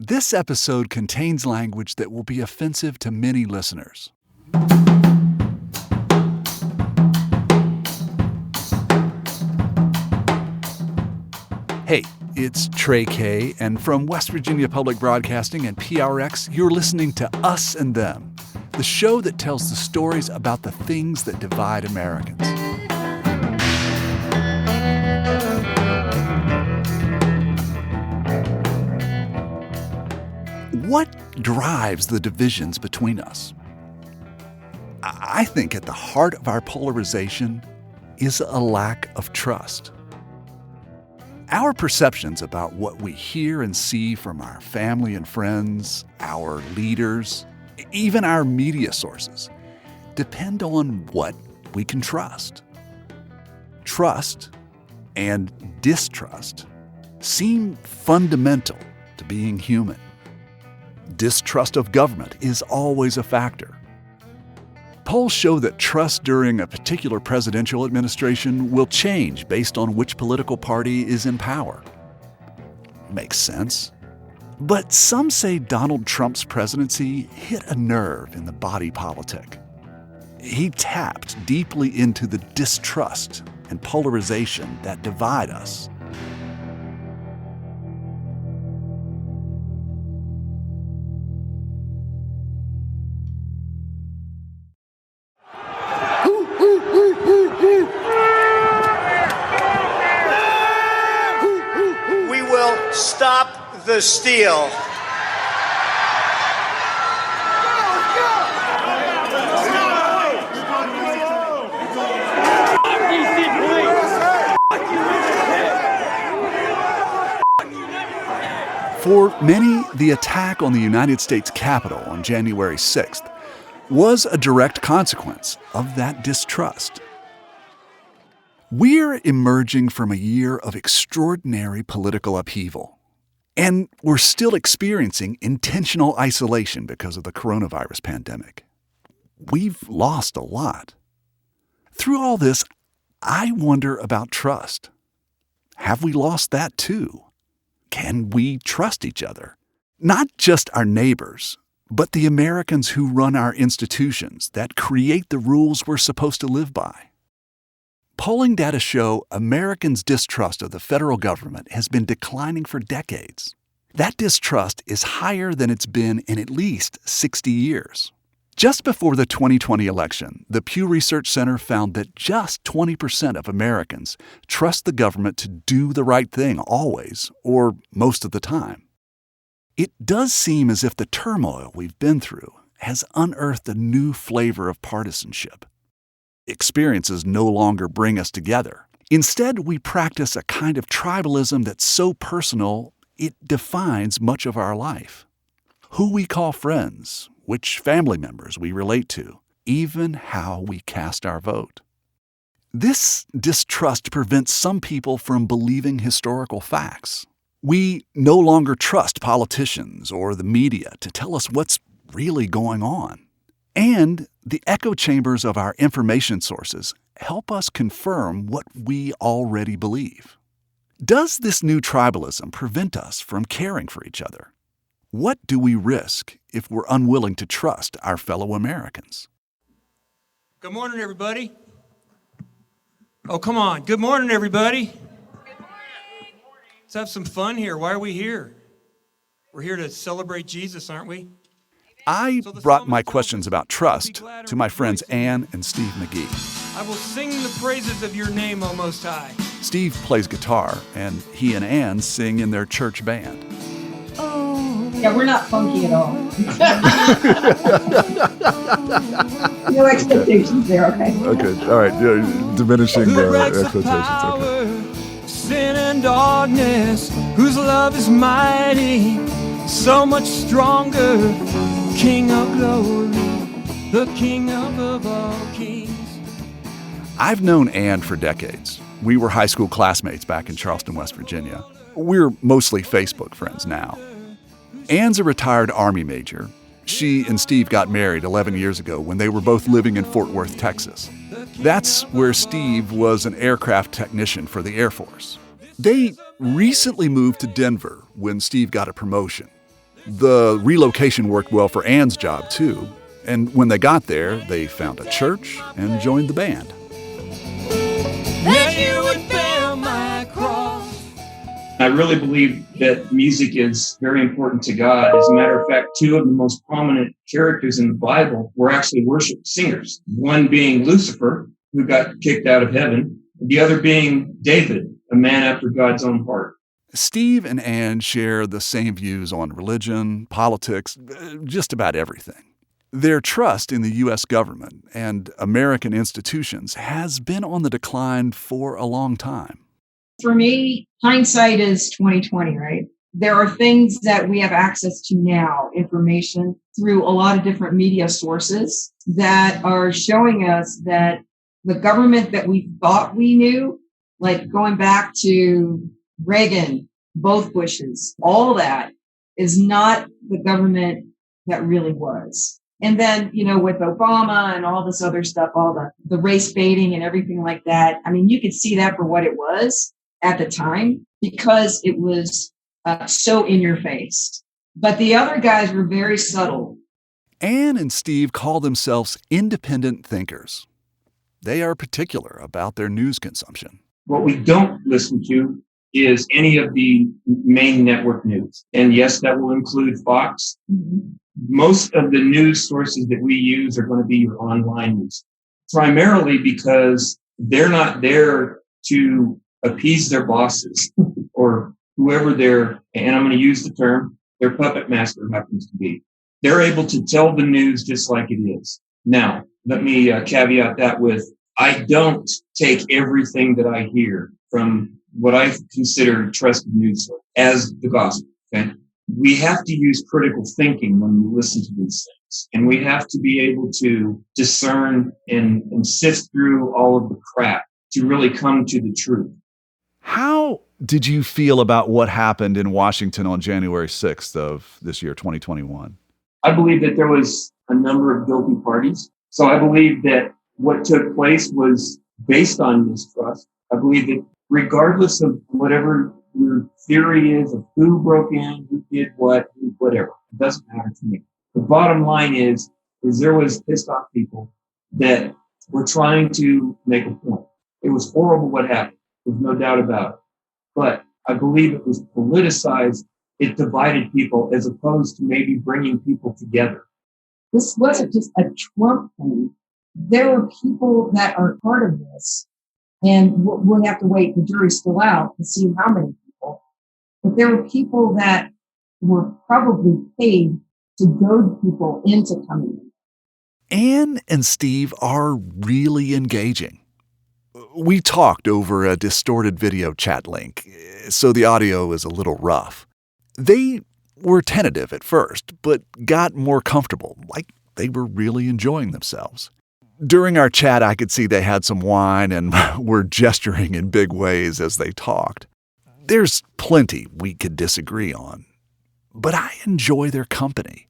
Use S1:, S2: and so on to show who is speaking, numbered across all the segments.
S1: This episode contains language that will be offensive to many listeners. Hey, it's Trey K, and from West Virginia Public Broadcasting and PRX, you're listening to Us and Them, the show that tells the stories about the things that divide Americans. What drives the divisions between us? I think at the heart of our polarization is a lack of trust. Our perceptions about what we hear and see from our family and friends, our leaders, even our media sources, depend on what we can trust. Trust and distrust seem fundamental to being human. Distrust of government is always a factor. Polls show that trust during a particular presidential administration will change based on which political party is in power. Makes sense. But some say Donald Trump's presidency hit a nerve in the body politic. He tapped deeply into the distrust and polarization that divide us.
S2: Stop the steal.
S1: For many, the attack on the United States Capitol on January 6th was a direct consequence of that distrust. We're emerging from a year of extraordinary political upheaval, and we're still experiencing intentional isolation because of the coronavirus pandemic. We've lost a lot. Through all this, I wonder about trust. Have we lost that too? Can we trust each other? Not just our neighbors, but the Americans who run our institutions that create the rules we're supposed to live by. Polling data show Americans' distrust of the federal government has been declining for decades. That distrust is higher than it's been in at least 60 years. Just before the 2020 election, the Pew Research Center found that just 20% of Americans trust the government to do the right thing always, or most of the time. It does seem as if the turmoil we've been through has unearthed a new flavor of partisanship. Experiences no longer bring us together. Instead, we practice a kind of tribalism that's so personal, it defines much of our life. Who we call friends, which family members we relate to, even how we cast our vote. This distrust prevents some people from believing historical facts. We no longer trust politicians or the media to tell us what's really going on. And the echo chambers of our information sources help us confirm what we already believe. Does this new tribalism prevent us from caring for each other? What do we risk if we're unwilling to trust our fellow Americans?
S3: Good morning, everybody. Oh, come on. Good morning, everybody. Good morning. Let's have some fun here. Why are we here? We're here to celebrate Jesus, aren't we?
S1: I brought my questions about trust to my friends Ann and Steve McGee.
S3: I will sing the praises of your name, O Most High.
S1: Steve plays guitar, and he and Ann sing in their church band.
S4: Yeah, we're not funky at all. No expectations there, okay?
S1: Okay, all right. Yeah, diminishing expectations. Okay.
S3: Sin and darkness, whose love is mighty, so much stronger. King of glory, the King of all kings.
S1: I've known Ann for decades. We were high school classmates back in Charleston, West Virginia. We're mostly Facebook friends now. Ann's a retired Army major. She and Steve got married 11 years ago when they were both living in Fort Worth, Texas. That's where Steve was an aircraft technician for the Air Force. They recently moved to Denver when Steve got a promotion. The relocation worked well for Ann's job, too. And when they got there, they found a church and joined the band.
S3: That you would bear my cross.
S5: I really believe that music is very important to God. As a matter of fact, two of the most prominent characters in the Bible were actually worship singers. One being Lucifer, who got kicked out of heaven, the other being David, a man after God's own heart.
S1: Steve and Ann share the same views on religion, politics, just about everything. Their trust in the U.S. government and American institutions has been on the decline for a long time.
S4: For me, hindsight is 2020, right? There are things that we have access to now, information through a lot of different media sources that are showing us that the government that we thought we knew, like going back to Reagan, both Bushes, all that is not the government that really was. And then, with Obama and all this other stuff, all the race baiting and everything like that, I mean, you could see that for what it was at the time because it was so in your face. But the other guys were very subtle.
S1: Ann and Steve call themselves independent thinkers. They are particular about their news consumption.
S5: What we don't listen to is any of the main network news. And yes, that will include Fox.
S4: Mm-hmm.
S5: Most of the news sources that we use are going to be your online news, primarily because they're not there to appease their bosses or whoever and I'm going to use the term, their puppet master happens to be. They're able to tell the news just like it is. Now, let me caveat that with, I don't take everything that I hear from what I consider trusted news as the gospel, okay? We have to use critical thinking when we listen to these things. And we have to be able to discern and sift through all of the crap to really come to the truth.
S1: How did you feel about what happened in Washington on January 6th of this year, 2021?
S5: I believe that there was a number of guilty parties. So I believe that what took place was based on mistrust. I believe that regardless of whatever your theory is of who broke in, who did what, whatever, it doesn't matter to me. The bottom line is there was pissed off people that were trying to make a point. It was horrible what happened. There's no doubt about it. But I believe it was politicized. It divided people as opposed to maybe bringing people together.
S4: This wasn't just a Trump thing. There were people that are part of this. And we'll have to wait. The jury's still out to see how many people. But there were people that were probably paid to goad people into coming in.
S1: Ann and Steve are really engaging. We talked over a distorted video chat link, so the audio is a little rough. They were tentative at first, but got more comfortable, like they were really enjoying themselves. During our chat, I could see they had some wine and were gesturing in big ways as they talked. There's plenty we could disagree on, but I enjoy their company.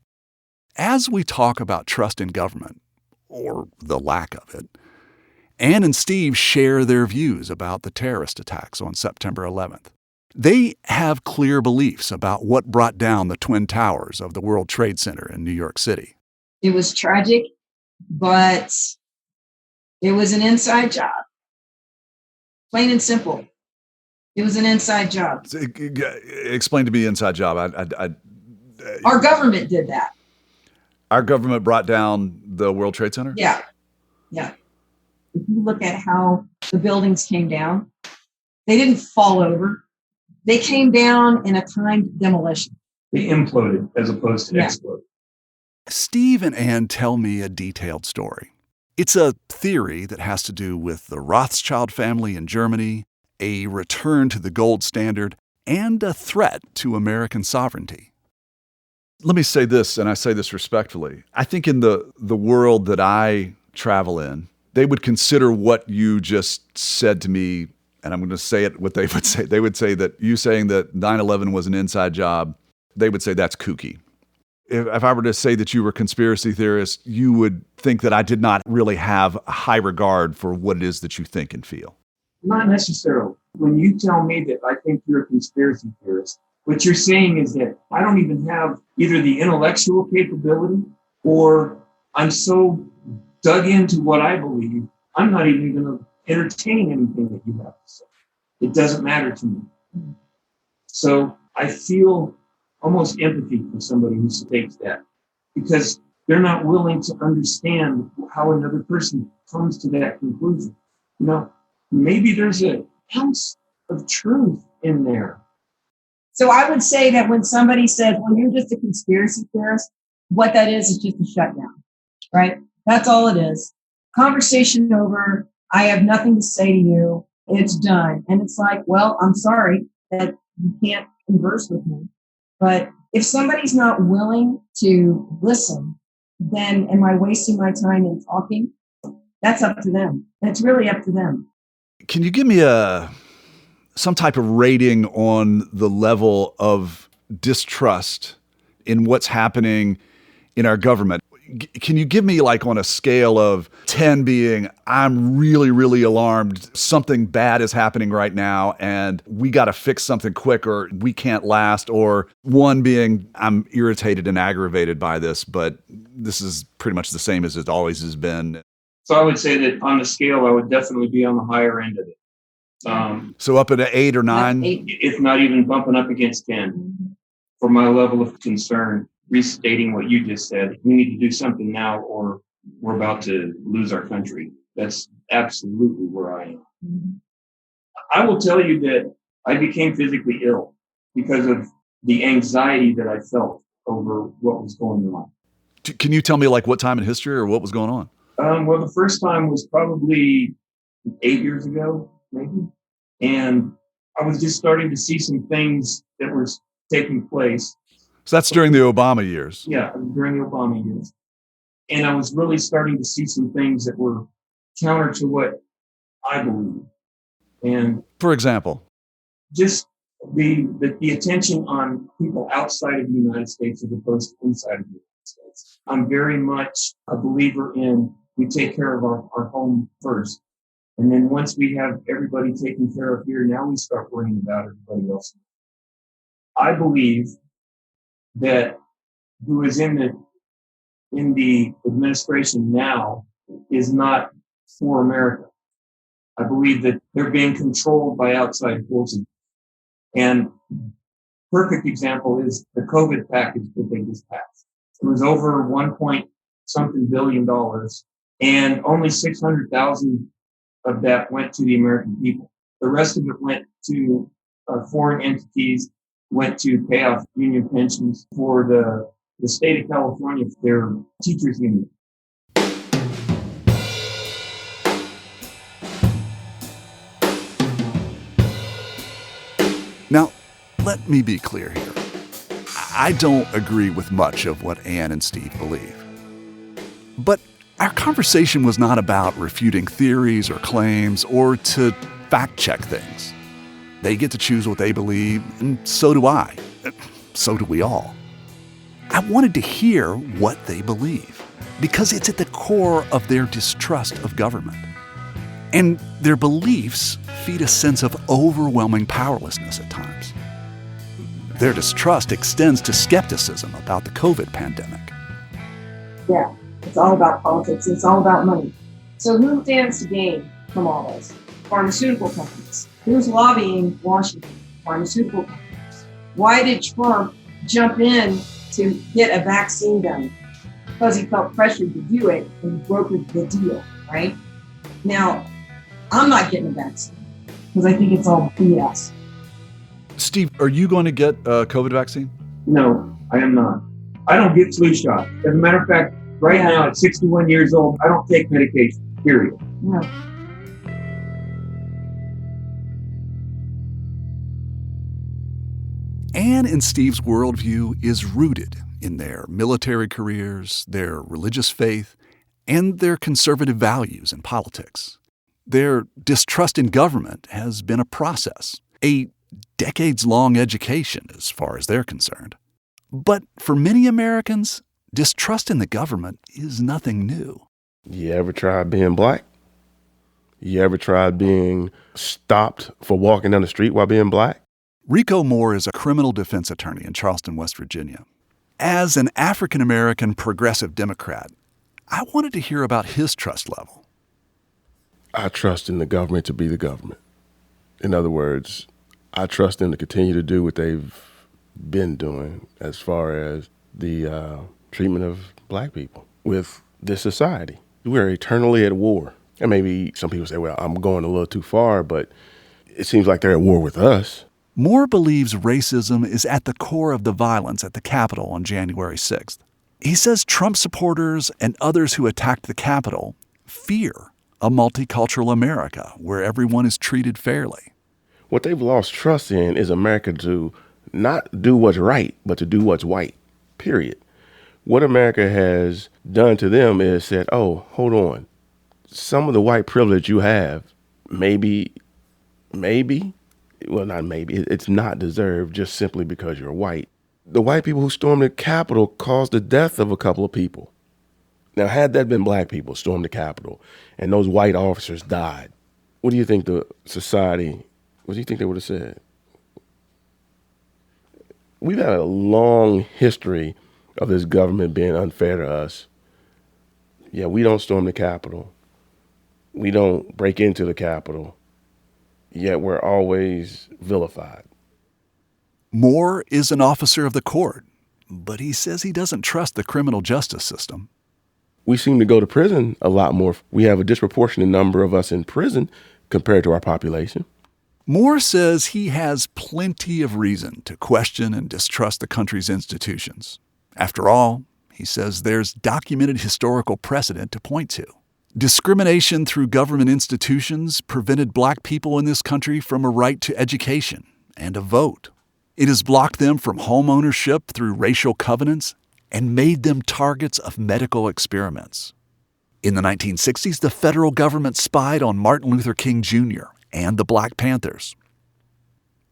S1: As we talk about trust in government, or the lack of it, Ann and Steve share their views about the terrorist attacks on September 11th. They have clear beliefs about what brought down the Twin Towers of the World Trade Center in New York City.
S4: It was tragic, but it was an inside job. Plain and simple. It was an inside job.
S1: Explain to me inside job.
S4: Our government did that.
S1: Our government brought down the World Trade Center?
S4: Yeah. If you look at how the buildings came down, they didn't fall over. They came down in a timed demolition.
S5: They imploded as opposed to exploded.
S1: Steve and Ann tell me a detailed story. It's a theory that has to do with the Rothschild family in Germany, a return to the gold standard, and a threat to American sovereignty. Let me say this, and I say this respectfully. I think in the world that I travel in, they would consider what you just said to me, and I'm going to say it what they would say. They would say that you saying that 9/11 was an inside job, they would say that's kooky. If I were to say that you were a conspiracy theorist, you would think that I did not really have a high regard for what it is that you think and feel.
S5: Not necessarily. When you tell me that I think you're a conspiracy theorist, What you're saying is that I don't even have either the intellectual capability, or I'm so dug into what I believe, I'm not even going to entertain anything that you have to say. It doesn't matter to me. So I feel almost empathy for somebody who states that, because they're not willing to understand how another person comes to that conclusion. You know, maybe there's an ounce of truth in there.
S4: So I would say that when somebody says, well, you're just a conspiracy theorist, what that is just a shutdown, right? That's all it is. Conversation over. I have nothing to say to you. It's done. And it's like, well, I'm sorry that you can't converse with me. But if somebody's not willing to listen, then am I wasting my time in talking? That's up to them. It's really up to them.
S1: Can you give me some type of rating on the level of distrust in what's happening in our government? Can you give me, like, on a scale of 10 being, I'm really, really alarmed, something bad is happening right now and we got to fix something quick or we can't last, or 1 being, I'm irritated and aggravated by this, but this is pretty much the same as it always has been?
S5: So I would say that on the scale, I would definitely be on the higher end of it.
S1: So up at an 8 or 9?
S4: 8.
S5: If not even bumping up against 10 for my level of concern. Restating what you just said, we need to do something now or we're about to lose our country. That's absolutely where I am. I will tell you that I became physically ill because of the anxiety that I felt over what was going on.
S1: Can you tell me, like, what time in history or what was going on?
S5: Well, the first time was probably 8 years ago, maybe. And I was just starting to see some things that were taking place.
S1: So that's during the Obama years.
S5: Yeah, during the Obama years. And I was really starting to see some things that were counter to what I believe. And
S1: for example,
S5: just the attention on people outside of the United States as opposed to inside of the United States. I'm very much a believer in we take care of our home first. And then once we have everybody taken care of here, now we start worrying about everybody else. I believe that who is in the administration now is not for America. I believe that they're being controlled by outside forces. And perfect example is the COVID package that they just passed. It was over $1.something billion, and only 600,000 of that went to the American people. The rest of it went to foreign entities, went to pay off union pensions for the state of California, their teachers union.
S1: Now, let me be clear here. I don't agree with much of what Ann and Steve believe. But our conversation was not about refuting theories or claims or to fact-check things. They get to choose what they believe, and so do I. So do we all. I wanted to hear what they believe, because it's at the core of their distrust of government. And their beliefs feed a sense of overwhelming powerlessness at times. Their distrust extends to skepticism about the COVID pandemic.
S4: Yeah, it's all about politics. It's all about money. So who stands to gain from all this? Pharmaceutical companies. Who's lobbying Washington? Pharmaceutical companies. Why did Trump jump in to get a vaccine done? Because he felt pressured to do it and brokered the deal, right? Now, I'm not getting a vaccine because I think it's all BS.
S1: Steve, are you going to get a COVID vaccine?
S5: No, I am not. I don't get flu shots. As a matter of fact, right now at 61 years old, I don't take medication, period.
S4: No.
S1: Ann and Steve's worldview is rooted in their military careers, their religious faith, and their conservative values in politics. Their distrust in government has been a process, a decades-long education as far as they're concerned. But for many Americans, distrust in the government is nothing new.
S6: You ever tried being black? You ever tried being stopped for walking down the street while being black?
S1: Rico Moore is a criminal defense attorney in Charleston, West Virginia. As an African-American progressive Democrat, I wanted to hear about his trust level.
S6: I trust in the government to be the government. In other words, I trust them to continue to do what they've been doing as far as the treatment of black people with this society. We're eternally at war. And maybe some people say, well, I'm going a little too far, but it seems like they're at war with us.
S1: Moore believes racism is at the core of the violence at the Capitol on January 6th. He says Trump supporters and others who attacked the Capitol fear a multicultural America where everyone is treated fairly.
S6: What they've lost trust in is America to not do what's right, but to do what's white, period. What America has done to them is said, oh, hold on. Some of the white privilege you have, maybe, well, not maybe, it's not deserved just simply because you're white. The white people who stormed the Capitol caused the death of a couple of people. Now, had that been black people stormed the Capitol and those white officers died, what do you think the society, what do you think they would have said? We've had a long history of this government being unfair to us. Yeah, we don't storm the Capitol. We don't break into the Capitol. Yet we're always vilified.
S1: Moore is an officer of the court, but he says he doesn't trust the criminal justice system.
S6: We seem to go to prison a lot more. We have a disproportionate number of us in prison compared to our population.
S1: Moore says he has plenty of reason to question and distrust the country's institutions. After all, he says there's documented historical precedent to point to. Discrimination through government institutions prevented black people in this country from a right to education and a vote. It has blocked them from home ownership through racial covenants and made them targets of medical experiments. In the 1960s, the federal government spied on Martin Luther King Jr. and the Black Panthers.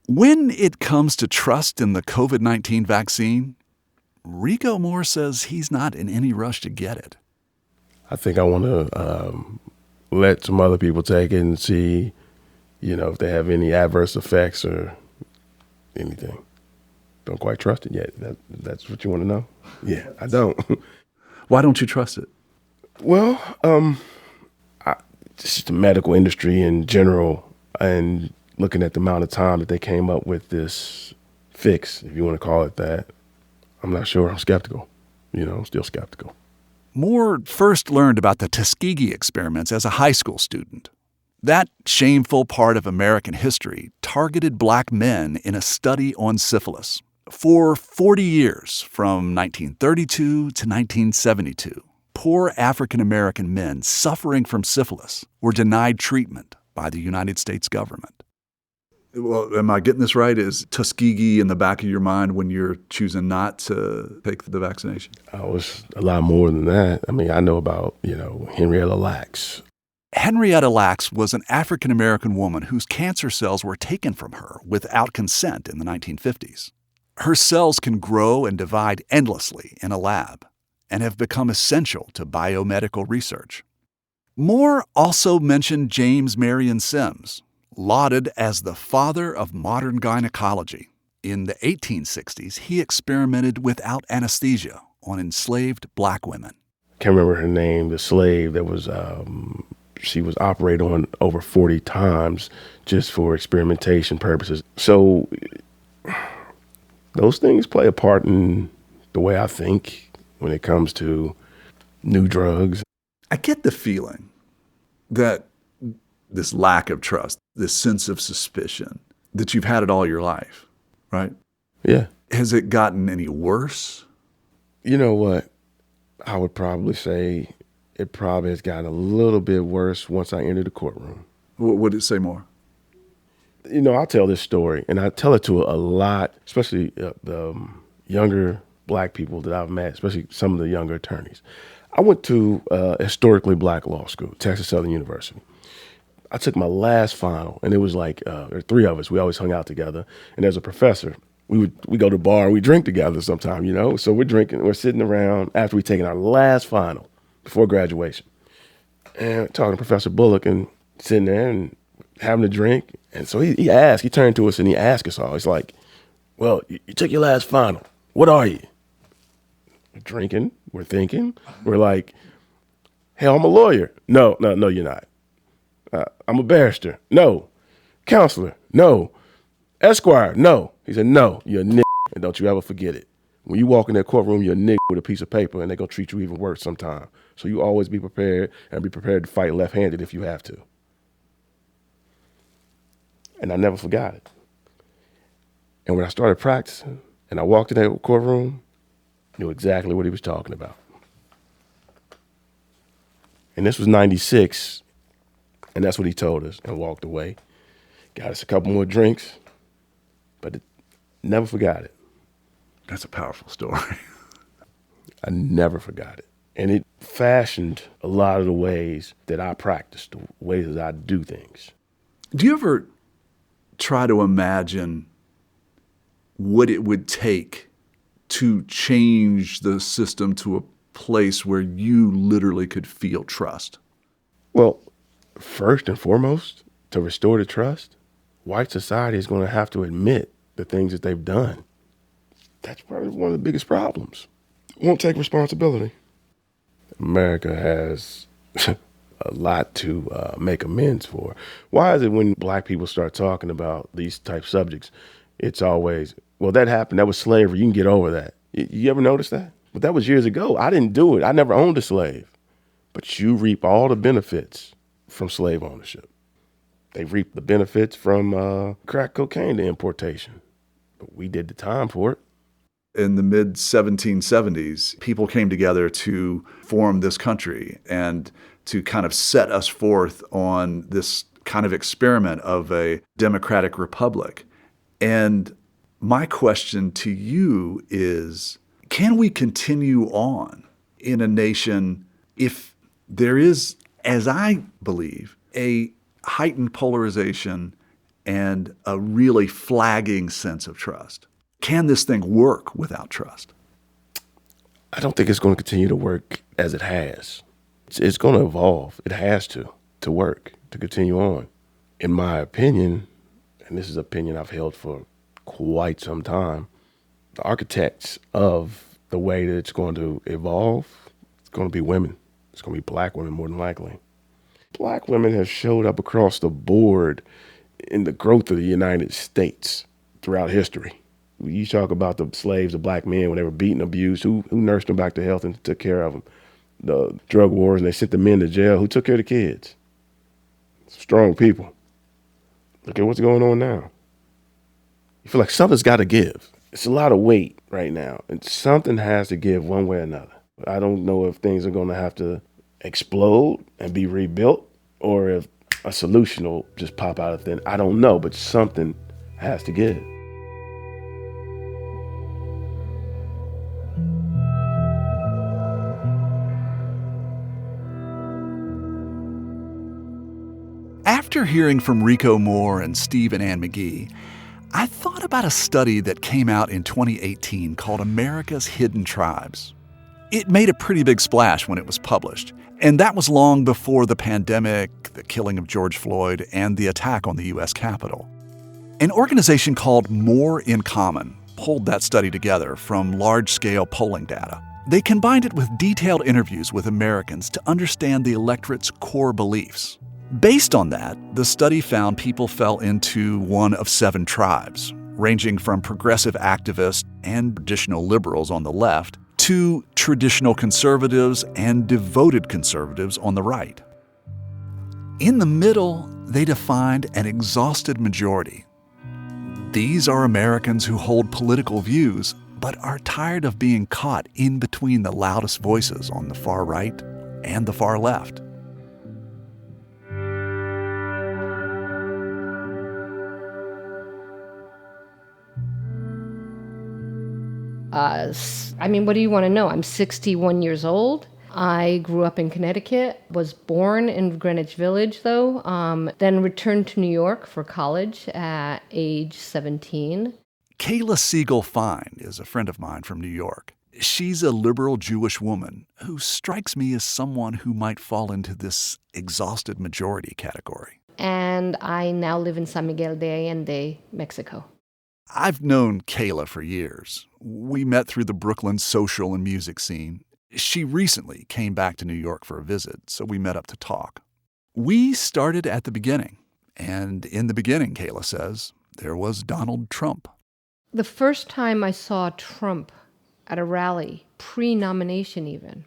S1: When it comes to trust in the COVID-19 vaccine, Rico Moore says he's not in any rush to get it.
S6: I think I want to let some other people take it and see, if they have any adverse effects or anything. Don't quite trust it yet. That's what you want to know? Yeah, I don't.
S1: Why don't you trust it?
S6: Well, just the medical industry in general, and looking at the amount of time that they came up with this fix, if you want to call it that, I'm not sure. I'm skeptical. I'm still skeptical.
S1: Moore first learned about the Tuskegee experiments as a high school student. That shameful part of American history targeted black men in a study on syphilis. For 40 years, from 1932 to 1972, poor African-American men suffering from syphilis were denied treatment by the United States government. Well, am I getting this right? Is Tuskegee in the back of your mind when you're choosing not to take the vaccination?
S6: I was a lot more than that. I mean, I know about, Henrietta Lacks.
S1: Henrietta Lacks was an African-American woman whose cancer cells were taken from her without consent in the 1950s. Her cells can grow and divide endlessly in a lab and have become essential to biomedical research. Moore also mentioned James Marion Sims, lauded as the father of modern gynecology. In the 1860s, he experimented without anesthesia on enslaved black women.
S6: Can't remember her name, the slave that was, she was operated on over 40 times just for experimentation purposes. So those things play a part in the way I think when it comes to new drugs.
S1: I get the feeling that this lack of trust, this sense of suspicion, that you've had it all your life, right?
S6: Yeah.
S1: Has it gotten any worse?
S6: You know what? I would probably say it probably has gotten a little bit worse once I entered the courtroom.
S1: What did it say more?
S6: I tell this story, and I tell it to a lot, especially the younger black people that I've met, especially some of the younger attorneys. I went to a historically black law school, Texas Southern University. I took my last final, and it was like there were three of us. We always hung out together, and there's a professor. We go to the bar and we drink together sometime, So we're drinking, we're sitting around after we've taken our last final before graduation, and talking to Professor Bullock and sitting there and having a drink. And so he turned to us and he asked us all, he's like, well, you took your last final. What are you? We're drinking, we're thinking, we're like, hell, I'm a lawyer. No, you're not. I'm a barrister. No. Counselor. No. Esquire. No. He said, no, you're a nigga, and don't you ever forget it. When you walk in that courtroom, you're a nigga with a piece of paper, and they're going to treat you even worse sometime. So you always be prepared, and be prepared to fight left-handed if you have to. And I never forgot it. And when I started practicing, and I walked in that courtroom, I knew exactly what he was talking about. And this was 96, and that's what he told us, and walked away. Got us a couple more drinks, but never forgot it.
S1: That's a powerful story.
S6: I never forgot it. And it fashioned a lot of the ways that I practice, the ways that I do things.
S1: Do you ever try to imagine what it would take to change the system to a place where you literally could feel trust?
S6: Well, first and foremost, to restore the trust, white society is going to have to admit the things that they've done. That's probably one of the biggest problems. Won't take responsibility. America has a lot to make amends for. Why is it when black people start talking about these type subjects, it's always, well, that happened. That was slavery. You can get over that. You ever notice that? But that was years ago. I didn't do it. I never owned a slave. But you reap all the benefits from slave ownership. They reap the benefits from crack cocaine to importation. But we did the time for it.
S1: In the mid 1770s, people came together to form this country and to kind of set us forth on this kind of experiment of a democratic republic. And my question to you is, can we continue on in a nation if there is, as I believe, a heightened polarization and a really flagging sense of trust? Can this thing work without trust?
S6: I don't think it's going to continue to work as it has. It's going to evolve. It has to work, to continue on. In my opinion, and this is an opinion I've held for quite some time, the architects of the way that it's going to evolve, it's going to be women. It's going to be black women more than likely. Black women have showed up across the board in the growth of the United States throughout history. You talk about the slaves, the black men, when they were beaten, abused, who nursed them back to health and took care of them? The drug wars, and they sent the men to jail. Who took care of the kids? Strong people. Look at what's going on now. You feel like something's got to give. It's a lot of weight right now, and something has to give one way or another. I don't know if things are going to have to explode and be rebuilt, or if a solution will just pop out of thin. I don't know, but something has to give.
S1: After hearing from Rico Moore and Steve and Ann McGee, I thought about a study that came out in 2018 called America's Hidden Tribes. It made a pretty big splash when it was published, and that was long before the pandemic, the killing of George Floyd, and the attack on the U.S. Capitol. An organization called More in Common pulled that study together from large-scale polling data. They combined it with detailed interviews with Americans to understand the electorate's core beliefs. Based on that, the study found people fell into one of 7 tribes, ranging from progressive activists and traditional liberals on the left to traditional conservatives and devoted conservatives on the right. In the middle, they defined an exhausted majority. These are Americans who hold political views but are tired of being caught in between the loudest voices on the far right and the far left.
S7: What do you want to know? I'm 61 years old. I grew up in Connecticut, was born in Greenwich Village, though, then returned to New York for college at age 17.
S1: Kayla Siegel Fine is a friend of mine from New York. She's a liberal Jewish woman who strikes me as someone who might fall into this exhausted majority category.
S7: and I now live in San Miguel de Allende, Mexico.
S1: I've known Kayla for years. We met through the Brooklyn social and music scene. She recently came back to New York for a visit, so we met up to talk. We started at the beginning, and in the beginning, Kayla says, there was Donald Trump.
S7: The first time I saw Trump at a rally, pre-nomination even,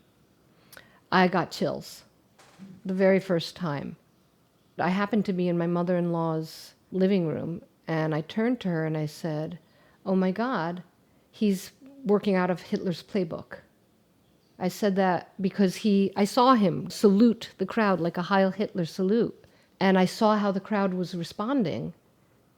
S7: I got chills. The very first time. I happened to be in my mother-in-law's living room, and I turned to her and I said, "Oh my God, he's working out of Hitler's playbook." I said that because I saw him salute the crowd like a Heil Hitler salute, and I saw how the crowd was responding.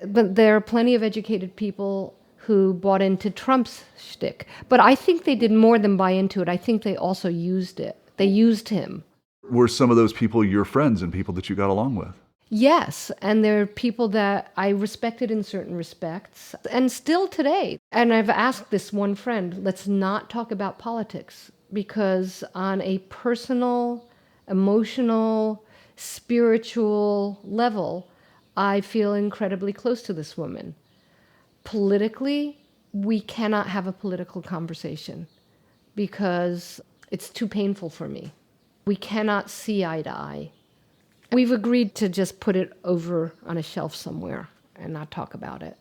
S7: But there are plenty of educated people who bought into Trump's shtick. But I think they did more than buy into it. I think they also used it. They used him.
S1: Were some of those people your friends and people that you got along with?
S7: Yes, and there are people that I respected in certain respects, and still today. And I've asked this one friend, let's not talk about politics, because on a personal, emotional, spiritual level, I feel incredibly close to this woman. Politically, we cannot have a political conversation because it's too painful for me. We cannot see eye to eye. We've agreed to just put it over on a shelf somewhere and not talk about it.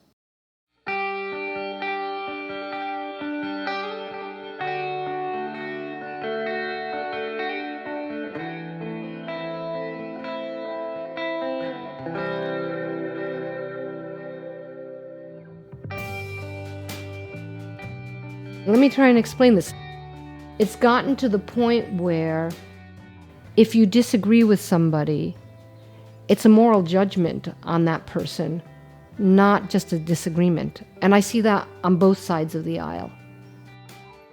S7: Let me try and explain this. It's gotten to the point where if you disagree with somebody, it's a moral judgment on that person, not just a disagreement. And I see that on both sides of the aisle.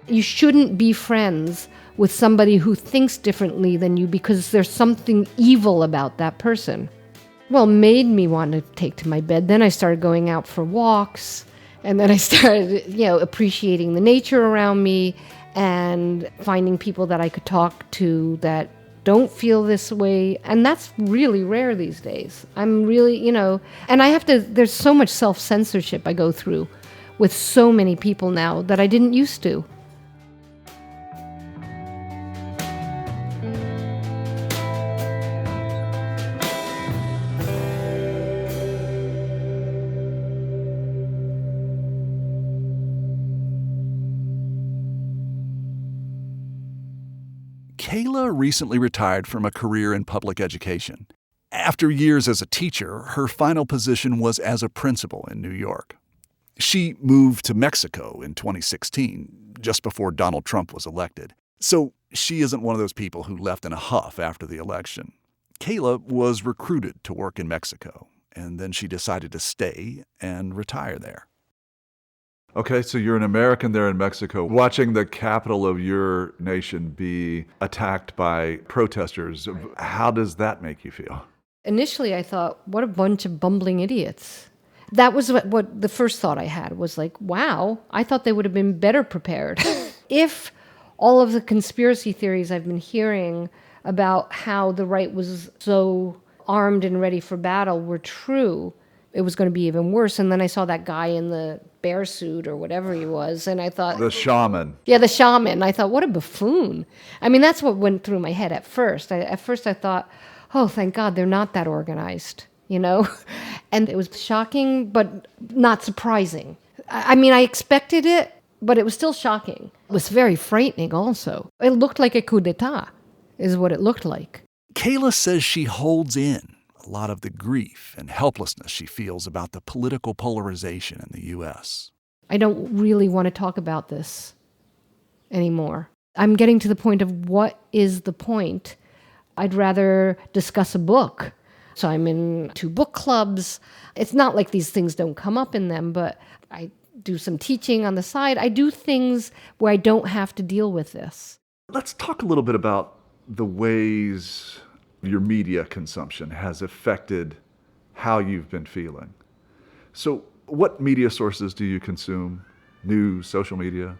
S7: You shouldn't be friends with somebody who thinks differently than you because there's something evil about that person. Well, made me want to take to my bed. Then I started going out for walks. And then I started, appreciating the nature around me and finding people that I could talk to that don't feel this way. And that's really rare these days. I'm really, and there's so much self-censorship I go through with so many people now that I didn't used to.
S1: Kayla recently retired from a career in public education. After years as a teacher, her final position was as a principal in New York. She moved to Mexico in 2016, just before Donald Trump was elected. So she isn't one of those people who left in a huff after the election. Kayla was recruited to work in Mexico, and then she decided to stay and retire there. Okay, so you're an American there in Mexico, watching the capital of your nation be attacked by protesters. How does that make you feel?
S7: Initially, I thought, what a bunch of bumbling idiots. That was what the first thought I had was like, wow, I thought they would have been better prepared. If all of the conspiracy theories I've been hearing about how the right was so armed and ready for battle were true, it was going to be even worse. And then I saw that guy in the bear suit or whatever he was, and I thought...
S1: The shaman.
S7: Yeah, the shaman. I thought, what a buffoon. I mean, that's what went through my head at first. At first I thought, oh, thank God they're not that organized, And it was shocking, but not surprising. I mean, I expected it, but it was still shocking. It was very frightening also. It looked like a coup d'etat, is what it looked like.
S1: Kayla says she holds in a lot of the grief and helplessness she feels about the political polarization in the U.S.
S7: I don't really want to talk about this anymore. I'm getting to the point of what is the point? I'd rather discuss a book. So I'm in 2 book clubs. It's not like these things don't come up in them, but I do some teaching on the side. I do things where I don't have to deal with this.
S1: Let's talk a little bit about the ways your media consumption has affected how you've been feeling. So what media sources do you consume? News, social media?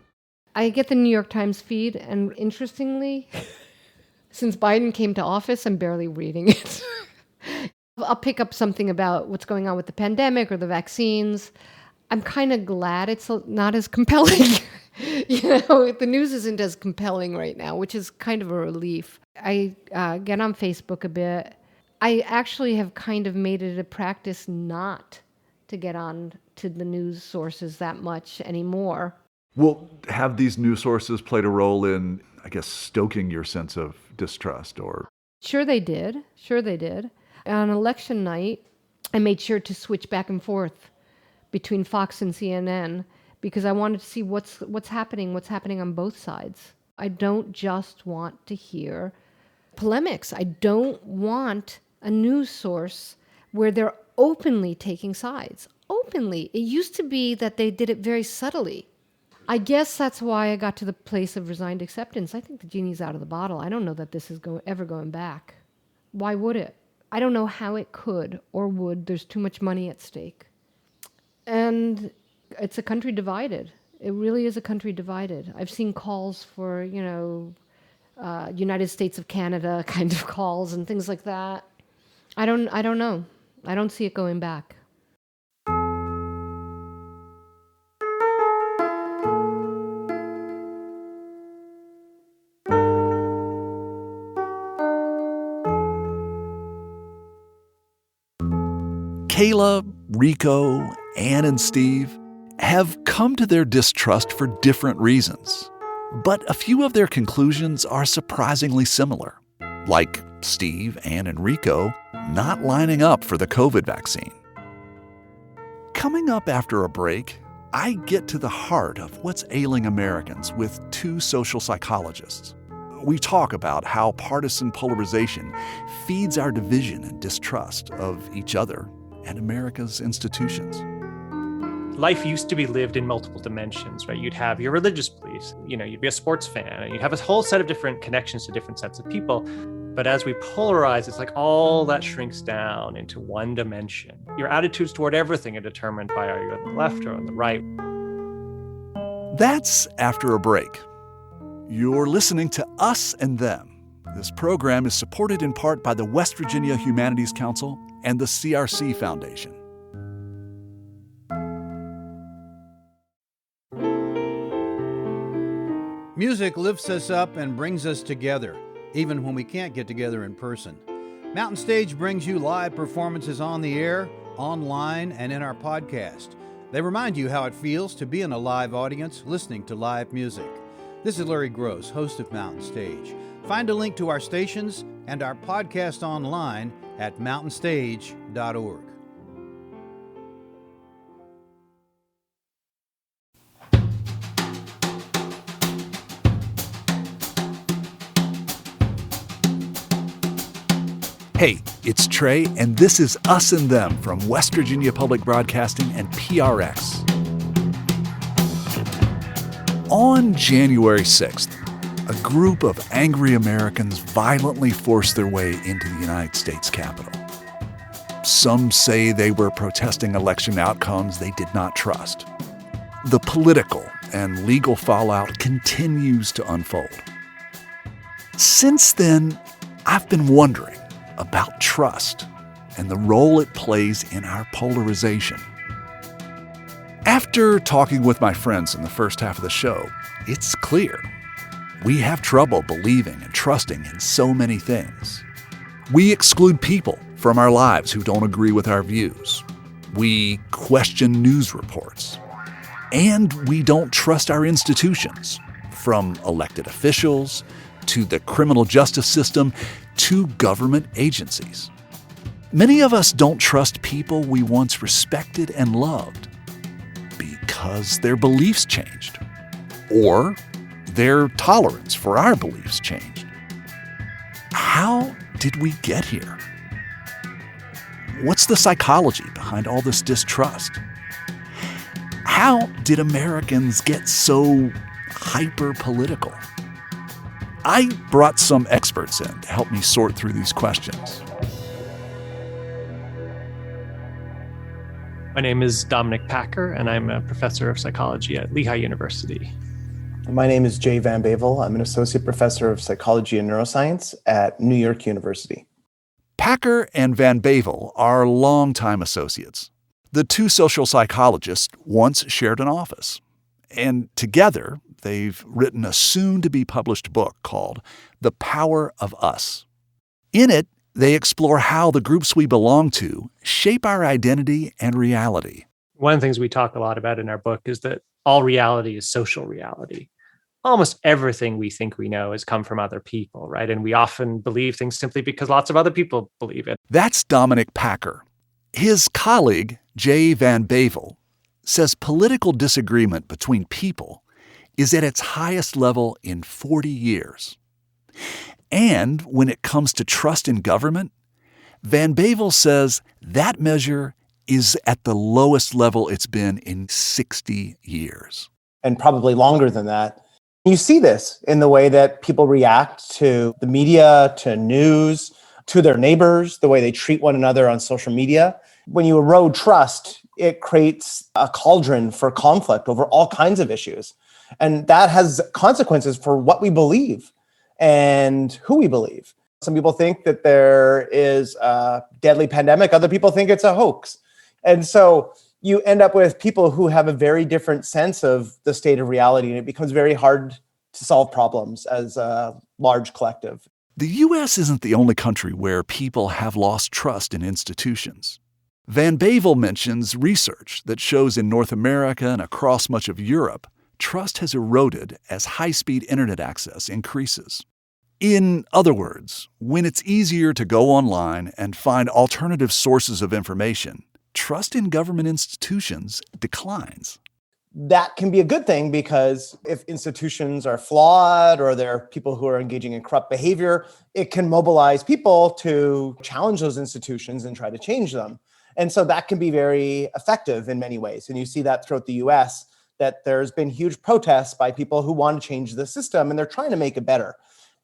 S7: I get the New York Times feed, and interestingly, since Biden came to office, I'm barely reading it. I'll pick up something about what's going on with the pandemic or the vaccines. I'm kind of glad it's not as compelling. The news isn't as compelling right now, which is kind of a relief. I get on Facebook a bit. I actually have kind of made it a practice not to get on to the news sources that much anymore.
S1: Well, have these news sources played a role in, I guess, stoking your sense of distrust or?
S7: Sure they did. On election night, I made sure to switch back and forth between Fox and CNN because I wanted to see what's happening on both sides. I don't just want to hear polemics. I don't want a news source where they're openly taking sides. Openly. It used to be that they did it very subtly. I guess that's why I got to the place of resigned acceptance. I think the genie's out of the bottle. I don't know that this is ever going back. Why would it? I don't know how it could or would. There's too much money at stake. And it's a country divided. It really is a country divided. I've seen calls for, United States of Canada kind of calls and things like that. I don't know. I don't see it going back.
S1: Kayla, Rico, Ann, and Steve have come to their distrust for different reasons, but a few of their conclusions are surprisingly similar, like Steve, Ann, and Rico not lining up for the COVID vaccine. Coming up after a break, I get to the heart of what's ailing Americans with two social psychologists. We talk about how partisan polarization feeds our division and distrust of each other and America's institutions.
S8: Life used to be lived in multiple dimensions, right? You'd have your religious beliefs, you'd be a sports fan, and you'd have a whole set of different connections to different sets of people. But as we polarize, it's like all that shrinks down into one dimension. Your attitudes toward everything are determined by are you on the left or on the right.
S1: That's after a break. You're listening to Us and Them. This program is supported in part by the West Virginia Humanities Council and the CRC Foundation.
S9: Music lifts us up and brings us together, even when we can't get together in person. Mountain Stage brings you live performances on the air, online, and in our podcast. They remind you how it feels to be in a live audience listening to live music. This is Larry Gross, host of Mountain Stage. Find a link to our stations and our podcast online at mountainstage.org.
S1: Hey, it's Trey, and this is Us and Them from West Virginia Public Broadcasting and PRX. On January 6th, a group of angry Americans violently forced their way into the United States Capitol. Some say they were protesting election outcomes they did not trust. The political and legal fallout continues to unfold. Since then, I've been wondering about trust and the role it plays in our polarization. After talking with my friends in the first half of the show, it's clear we have trouble believing and trusting in so many things. We exclude people from our lives who don't agree with our views. We question news reports. And we don't trust our institutions, from elected officials to the criminal justice system to government agencies. Many of us don't trust people we once respected and loved because their beliefs changed, or their tolerance for our beliefs changed. How did we get here? What's the psychology behind all this distrust? How did Americans get so hyper-political? I brought some experts in to help me sort through these questions.
S8: My name is Dominic Packer, and I'm a professor of psychology at Lehigh University.
S10: My name is Jay Van Bavel. I'm an associate professor of psychology and neuroscience at New York University.
S1: Packer and Van Bavel are longtime associates. The two social psychologists once shared an office, and together they've written a soon-to-be-published book called The Power of Us. In it, they explore how the groups we belong to shape our identity and reality.
S8: One of the things we talk a lot about in our book is that all reality is social reality. Almost everything we think we know has come from other people, right? And we often believe things simply because lots of other people believe it.
S1: That's Dominic Packer. His colleague, Jay Van Bavel, says political disagreement between people is at its highest level in 40 years. And when it comes to trust in government, Van Bavel says that measure is at the lowest level it's been in 60 years.
S10: And probably longer than that. You see this in the way that people react to the media, to news, to their neighbors, the way they treat one another on social media. When you erode trust, it creates a cauldron for conflict over all kinds of issues. And that has consequences for what we believe and who we believe. Some people think that there is a deadly pandemic. Other people think it's a hoax. And so you end up with people who have a very different sense of the state of reality, and it becomes very hard to solve problems as a large collective.
S1: The U.S. isn't the only country where people have lost trust in institutions. Van Bavel mentions research that shows in North America and across much of Europe, trust has eroded as high-speed internet access increases. In other words, when it's easier to go online and find alternative sources of information, trust in government institutions declines.
S10: That can be a good thing because if institutions are flawed or there are people who are engaging in corrupt behavior, it can mobilize people to challenge those institutions and try to change them. And so that can be very effective in many ways. And you see that throughout the US, that there's been huge protests by people who want to change the system, and they're trying to make it better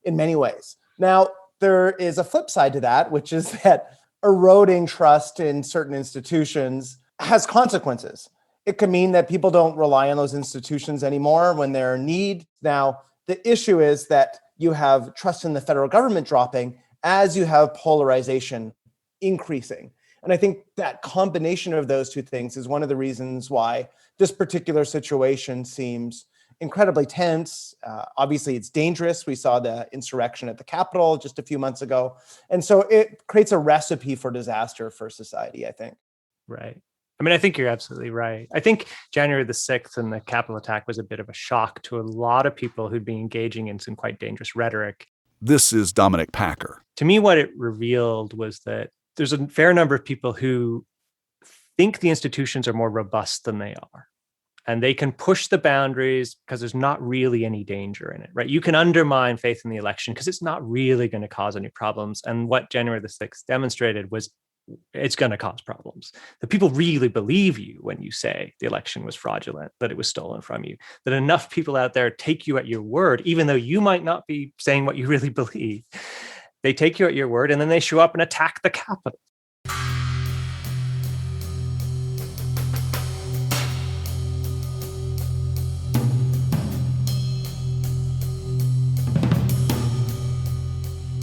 S10: in many ways. Now, there is a flip side to that, which is that eroding trust in certain institutions has consequences. It could mean that people don't rely on those institutions anymore when they're in need. Now, the issue is that you have trust in the federal government dropping as you have polarization increasing. And I think that combination of those two things is one of the reasons why this particular situation seems incredibly tense. Obviously, it's dangerous. We saw the insurrection at the Capitol just a few months ago. And so it creates a recipe for disaster for society, I think.
S8: Right. I mean, I think you're absolutely right. I think January the 6th and the Capitol attack was a bit of a shock to a lot of people who'd been engaging in some quite dangerous rhetoric.
S1: This is Dominic Packer.
S8: To me, what it revealed was that there's a fair number of people who think the institutions are more robust than they are. And they can push the boundaries because there's not really any danger in it, right? You can undermine faith in the election because it's not really going to cause any problems. And what January the 6th demonstrated was it's going to cause problems. That people really believe you when you say the election was fraudulent, that it was stolen from you, that enough people out there take you at your word, even though you might not be saying what you really believe. They take you at your word and then they show up and attack the Capitol.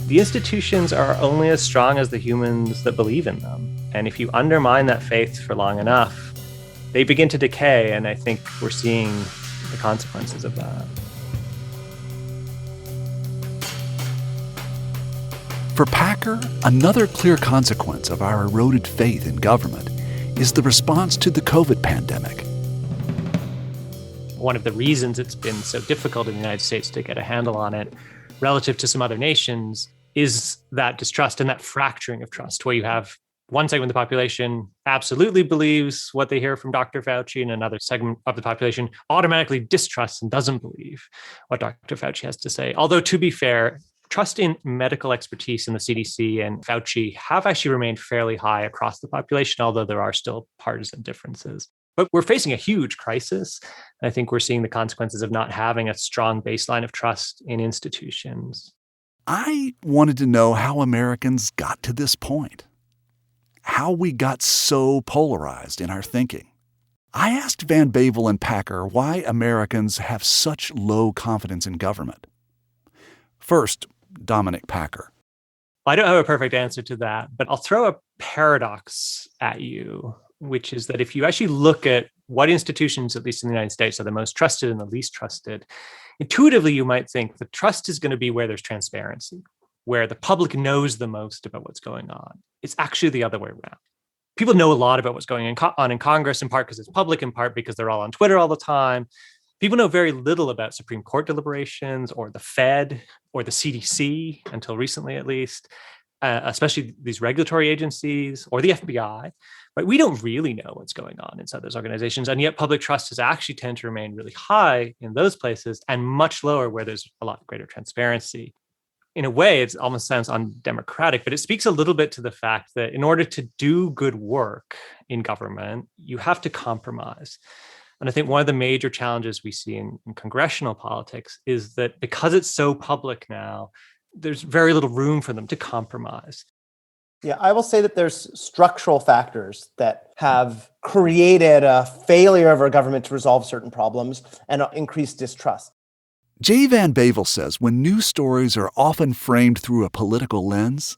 S8: The institutions are only as strong as the humans that believe in them. And if you undermine that faith for long enough, they begin to decay. And I think we're seeing the consequences of that.
S1: For Packer, another clear consequence of our eroded faith in government is the response to the COVID pandemic.
S8: One of the reasons it's been so difficult in the United States to get a handle on it relative to some other nations is that distrust and that fracturing of trust, where you have one segment of the population absolutely believes what they hear from Dr. Fauci, and another segment of the population automatically distrusts and doesn't believe what Dr. Fauci has to say. Although, to be fair, trust in medical expertise in the CDC and Fauci have actually remained fairly high across the population, although there are still partisan differences. But we're facing a huge crisis. And I think we're seeing the consequences of not having a strong baseline of trust in institutions.
S1: I wanted to know how Americans got to this point, how we got so polarized in our thinking. I asked Van Bavel and Packer why Americans have such low confidence in government. First, Dominic Packer.
S8: I don't have a perfect answer to that, but I'll throw a paradox at you, which is that if you actually look at what institutions, at least in the United States, are the most trusted and the least trusted, intuitively you might think the trust is going to be where there's transparency, where the public knows the most about what's going on. It's actually the other way around. People know a lot about what's going on in Congress, in part because it's public, in part because they're all on Twitter all the time. People know very little about Supreme Court deliberations or the Fed or the CDC, until recently at least, especially these regulatory agencies or the FBI. Right? We don't really know what's going on inside those organizations, and yet public trust has actually tend to remain really high in those places and much lower where there's a lot greater transparency. In a way, it almost sounds undemocratic, but it speaks a little bit to the fact that in order to do good work in government, you have to compromise. And I think one of the major challenges we see in congressional politics is that because it's so public now, there's very little room for them to compromise.
S10: Yeah, I will say that there's structural factors that have created a failure of our government to resolve certain problems and increased distrust.
S1: Jay Van Bavel says when news stories are often framed through a political lens,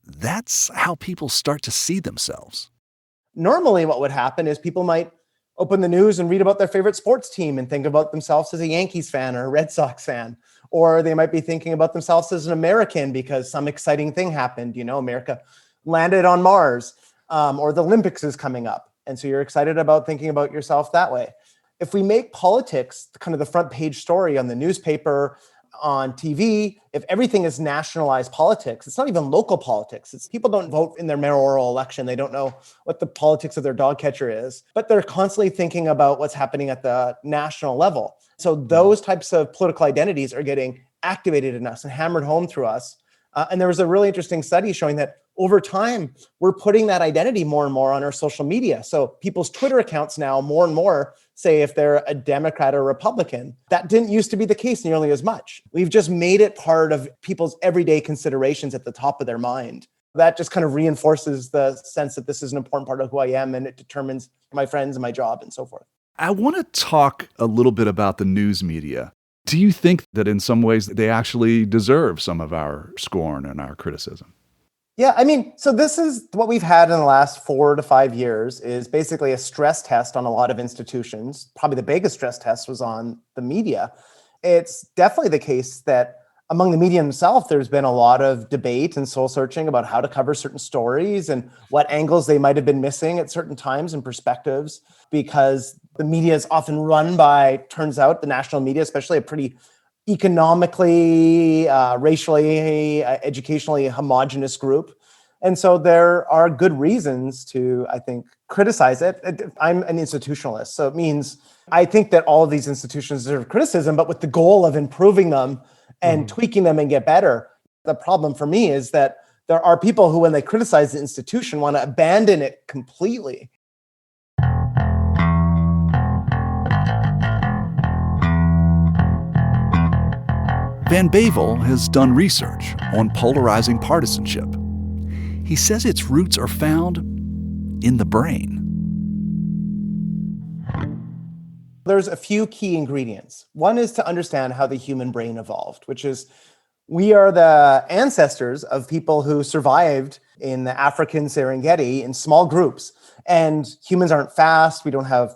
S1: that's how people start to see themselves.
S10: Normally, what would happen is people might open the news and read about their favorite sports team and think about themselves as a Yankees fan or a Red Sox fan. Or they might be thinking about themselves as an American because some exciting thing happened. You know, America landed on Mars, or the Olympics is coming up. And so you're excited about thinking about yourself that way. If we make politics kind of the front page story on the newspaper, on TV, if everything is nationalized politics, it's not even local politics. It's people don't vote in their mayoral election. They don't know what the politics of their dog catcher is, but they're constantly thinking about what's happening at the national level. So those types of political identities are getting activated in us and hammered home through us. And there was a really interesting study showing that over time, we're putting that identity more and more on our social media. So people's Twitter accounts now more and more say if they're a Democrat or Republican. That didn't used to be the case nearly as much. We've just made it part of people's everyday considerations at the top of their mind. That just kind of reinforces the sense that this is an important part of who I am, and it determines my friends and my job and so forth.
S1: I want to talk a little bit about the news media. Do you think that in some ways they actually deserve some of our scorn and our criticism?
S10: Yeah, I mean, so this is what we've had in the last 4 to 5 years is basically a stress test on a lot of institutions. Probably the biggest stress test was on the media. It's definitely the case that among the media themselves, there's been a lot of debate and soul searching about how to cover certain stories and what angles they might have been missing at certain times and perspectives, because the media is often run by, turns out, the national media, especially a pretty economically, racially, educationally homogenous group. And so there are good reasons to, I think, criticize it. I'm an institutionalist, so it means I think that all of these institutions deserve criticism, but with the goal of improving them and tweaking them and get better. The problem for me is that there are people who, when they criticize the institution, want to abandon it completely.
S1: Van Bavel has done research on polarizing partisanship. He says its roots are found in the brain.
S10: There's a few key ingredients. One is to understand how the human brain evolved, which is we are the ancestors of people who survived in the African Serengeti in small groups. And humans aren't fast. We don't have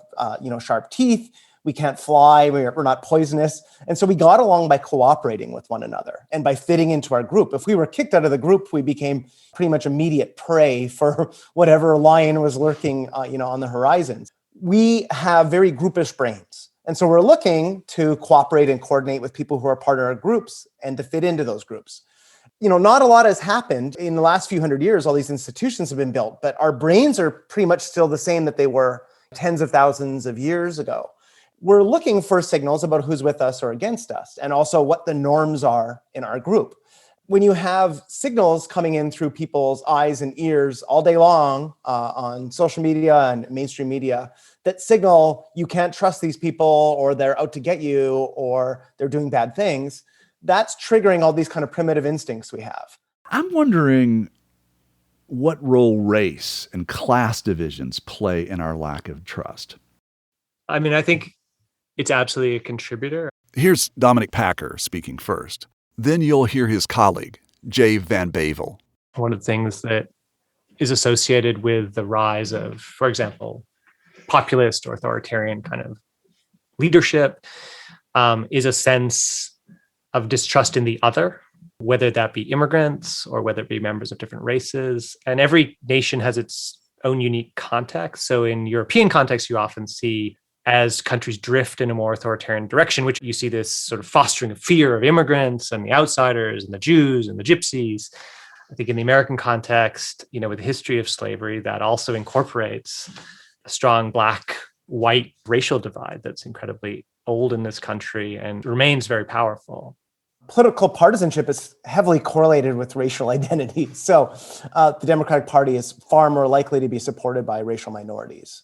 S10: sharp teeth. We can't fly. We're not poisonous. And so we got along by cooperating with one another and by fitting into our group. If we were kicked out of the group, we became pretty much immediate prey for whatever lion was lurking on the horizons. We have very groupish brains. And so we're looking to cooperate and coordinate with people who are part of our groups and to fit into those groups. Not a lot has happened in the last few hundred years. All these institutions have been built, but our brains are pretty much still the same that they were tens of thousands of years ago. We're looking for signals about who's with us or against us, and also what the norms are in our group. When you have signals coming in through people's eyes and ears all day long on social media and mainstream media that signal you can't trust these people, or they're out to get you, or they're doing bad things, that's triggering all these kind of primitive instincts we have.
S1: I'm wondering what role race and class divisions play in our lack of trust.
S8: I mean, I think it's absolutely a contributor.
S1: Here's Dominic Packer speaking first. Then you'll hear his colleague, Jay Van Bavel.
S8: One of the things that is associated with the rise of, for example, populist or authoritarian kind of leadership is a sense of distrust in the other, whether that be immigrants or whether it be members of different races. And every nation has its own unique context. So in European context, you often see as countries drift in a more authoritarian direction, which you see this sort of fostering of fear of immigrants and the outsiders and the Jews and the gypsies. I think in the American context, with the history of slavery, that also incorporates a strong black-white racial divide that's incredibly old in this country and remains very powerful.
S10: Political partisanship is heavily correlated with racial identity. So the Democratic Party is far more likely to be supported by racial minorities.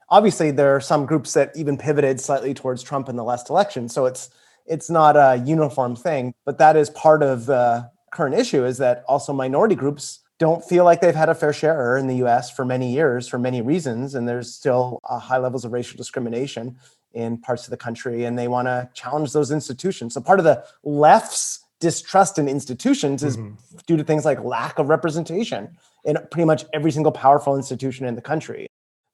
S10: Obviously, there are some groups that even pivoted slightly towards Trump in the last election. So it's not a uniform thing, but that is part of the current issue, is that also minority groups don't feel like they've had a fair share in the US for many years for many reasons. And there's still high levels of racial discrimination in parts of the country, and they want to challenge those institutions. So part of the left's distrust in institutions is due to things like lack of representation in pretty much every single powerful institution in the country.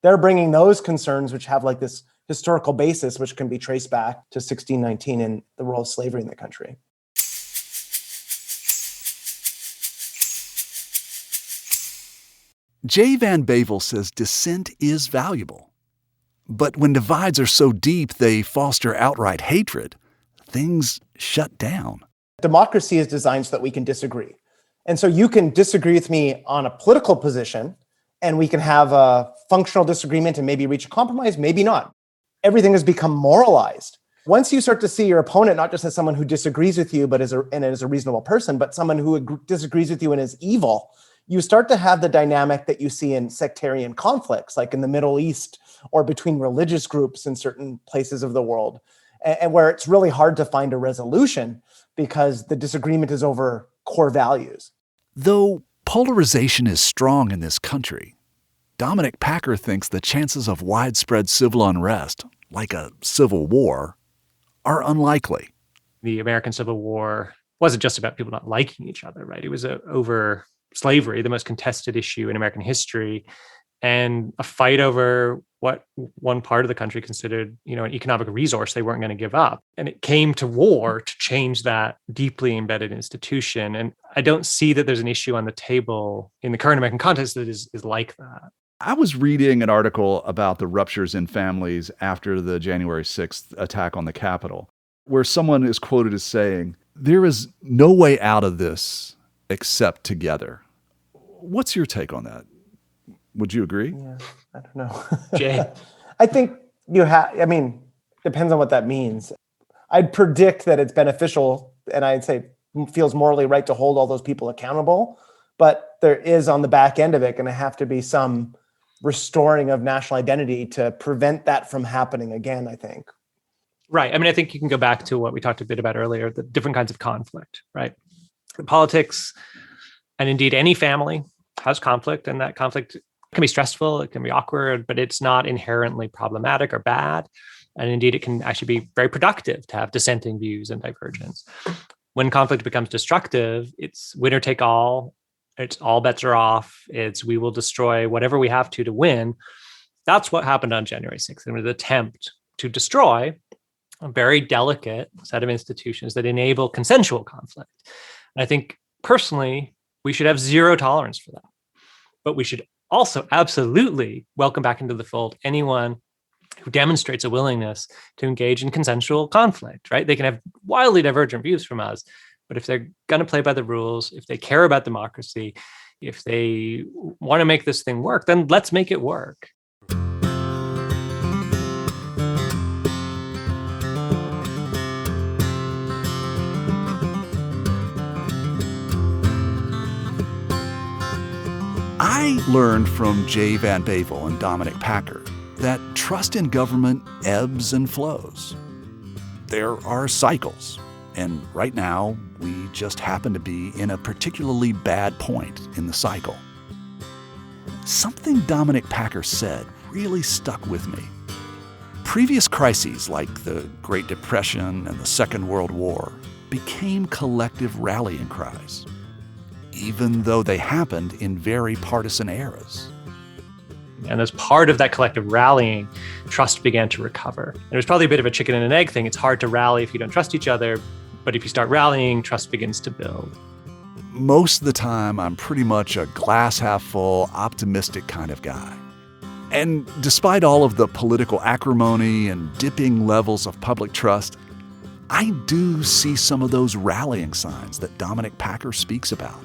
S10: They're bringing those concerns, which have like this historical basis, which can be traced back to 1619 and the role of slavery in the country.
S1: Jay Van Bavel says dissent is valuable. But when divides are so deep they foster outright hatred, things shut down.
S10: Democracy is designed so that we can disagree. And so you can disagree with me on a political position, and we can have a functional disagreement and maybe reach a compromise, maybe not. Everything has become moralized. Once you start to see your opponent not just as someone who disagrees with you, but as a reasonable person, but someone who disagrees with you and is evil, you start to have the dynamic that you see in sectarian conflicts, like in the Middle East or between religious groups in certain places of the world, and where it's really hard to find a resolution because the disagreement is over core values.
S1: Though polarization is strong in this country, Dominic Packer thinks the chances of widespread civil unrest, like a civil war, are unlikely.
S8: The American Civil War wasn't just about people not liking each other, right? It was over slavery, the most contested issue in American history, and a fight over what one part of the country considered, an economic resource they weren't going to give up. And it came to war to change that deeply embedded institution. And I don't see that there's an issue on the table in the current American context that is like that.
S1: I was reading an article about the ruptures in families after the January 6th attack on the Capitol, where someone is quoted as saying, "There is no way out of this except together." What's your take on that? Would you agree?
S10: Yeah, I don't know.
S8: Jay?
S10: I think depends on what that means. I'd predict that it's beneficial, and I'd say feels morally right to hold all those people accountable. But there is, on the back end of it, going to have to be some restoring of national identity to prevent that from happening again, I think.
S8: Right. I think you can go back to what we talked a bit about earlier, the different kinds of conflict, right? Politics, and indeed any family, has conflict, and that conflict can be stressful, it can be awkward, but it's not inherently problematic or bad. And indeed, it can actually be very productive to have dissenting views and divergence. When conflict becomes destructive, it's winner take all. It's all bets are off. It's we will destroy whatever we have to win. That's what happened on January 6th. It was an attempt to destroy a very delicate set of institutions that enable consensual conflict. And I think personally, we should have zero tolerance for that. But we should also absolutely welcome back into the fold anyone who demonstrates a willingness to engage in consensual conflict, right? They can have wildly divergent views from us, but if they're going to play by the rules, if they care about democracy, if they want to make this thing work, then let's make it work.
S1: I learned from Jay Van Bavel and Dominic Packer that trust in government ebbs and flows. There are cycles, and right now we just happen to be in a particularly bad point in the cycle. Something Dominic Packer said really stuck with me. Previous crises like the Great Depression and the Second World War became collective rallying cries. even though they happened in very partisan eras.
S8: And as part of that collective rallying, trust began to recover. And it was probably a bit of a chicken and an egg thing. It's hard to rally if you don't trust each other, but if you start rallying, trust begins to build.
S1: Most of the time, I'm pretty much a glass half full, optimistic kind of guy. And despite all of the political acrimony and dipping levels of public trust, I do see some of those rallying signs that Dominic Packer speaks about.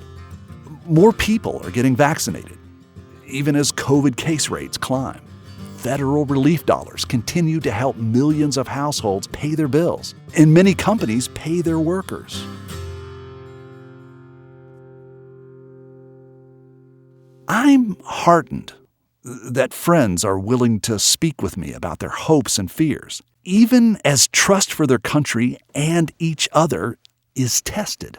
S1: More people are getting vaccinated, even as COVID case rates climb. Federal relief dollars continue to help millions of households pay their bills, and many companies pay their workers. I'm heartened that friends are willing to speak with me about their hopes and fears, even as trust for their country and each other is tested.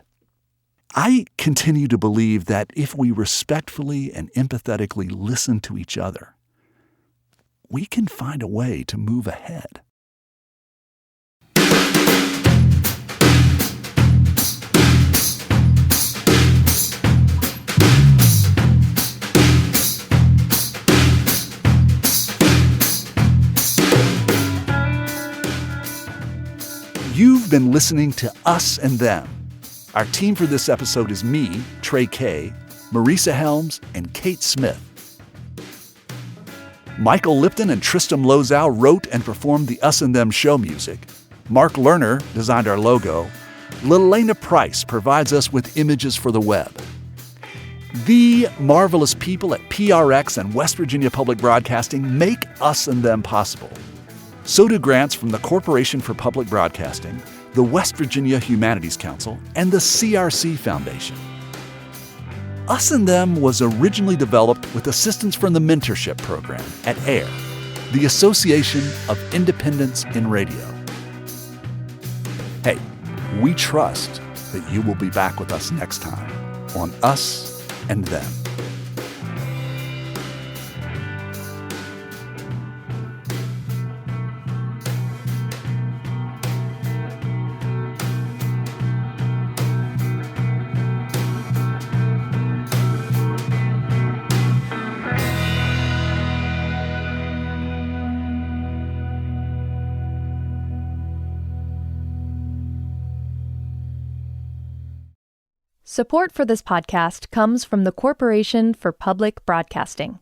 S1: I continue to believe that if we respectfully and empathetically listen to each other, we can find a way to move ahead. You've been listening to Us and Them. Our team for this episode is me, Trey Kay, Marisa Helms, and Kate Smith. Michael Lipton and Tristram Lozow wrote and performed the Us and Them show music. Mark Lerner designed our logo. Lelena Price provides us with images for the web. The marvelous people at PRX and West Virginia Public Broadcasting make Us and Them possible. So do grants from the Corporation for Public Broadcasting, the West Virginia Humanities Council, and the CRC Foundation. Us and Them was originally developed with assistance from the Mentorship Program at AIR, the Association of Independents in Radio. Hey, we trust that you will be back with us next time on Us and Them.
S11: Support for this podcast comes from the Corporation for Public Broadcasting.